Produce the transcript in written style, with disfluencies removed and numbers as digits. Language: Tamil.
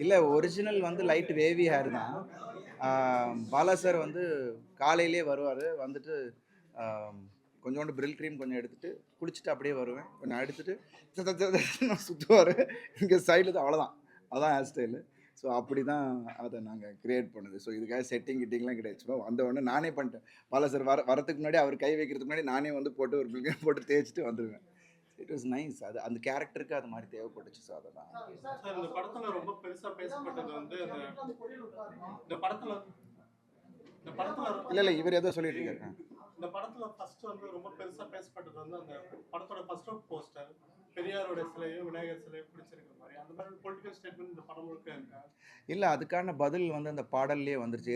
இல்லை, ஒரிஜினல் வந்து லைட் வேவி ஹேர் தான். பாலா சார் வந்து காலையிலே வருவார். வந்துட்டு கொஞ்சோண்டு பிரில் க்ரீம் கொஞ்சம் எடுத்துகிட்டு குளிச்சுட்டு அப்படியே வருவேன். கொஞ்சம் எடுத்துகிட்டு சுற்றுவார். இங்கே சைடில் தான், அவ்வளோதான். அதான் ஹேர் ஸ்டைலு. ஸோ அப்படி தான் அதை நாங்கள் க்ரியேட் பண்ணுது. ஸோ இதுக்காக செட்டிங் கிட்டிங்லாம் கிடையாது. சும்மா வந்த உடனே நானே பண்ணிட்டேன். பாலா சார் வரத்துக்கு முன்னாடி, அவர் கை வைக்கிறதுக்கு முன்னாடி நானே வந்து போட்டு ஒரு பில்கை போட்டு தேய்ச்சிட்டு வந்துடுவேன். It was nice. அது அந்த கேரக்டருக்கு அது மாதிரி தேவைப்பட்டுச்சு. ஸோ அதெல்லாம் சார் இந்த படத்துல ரொம்ப பெருசா பேசப்பட்டது வந்து இந்த படத்துல இந்த படத்துல இல்லை இவர் ஏதோ சொல்லிட்டு இருக்காரு. இந்த படத்துல ஃபர்ஸ்ட் வந்து ரொம்ப பெருசா பேசப்பட்டது வந்து அந்த படத்தோட ஃபர்ஸ்ட் லுக் போஸ்டர் பெரியாரோட சிலையும் விநாயகர் சிலையும் பிடிச்சிருக்கிற மாதிரி அந்த மாதிரி பொலிட்டிக்கல் ஸ்டேட்மெண்ட் இந்த படம் முழுக்க இருக்கா? இல்லை, அதுக்கான பதில் வந்து அந்த பாடல்லே வந்துருச்சு.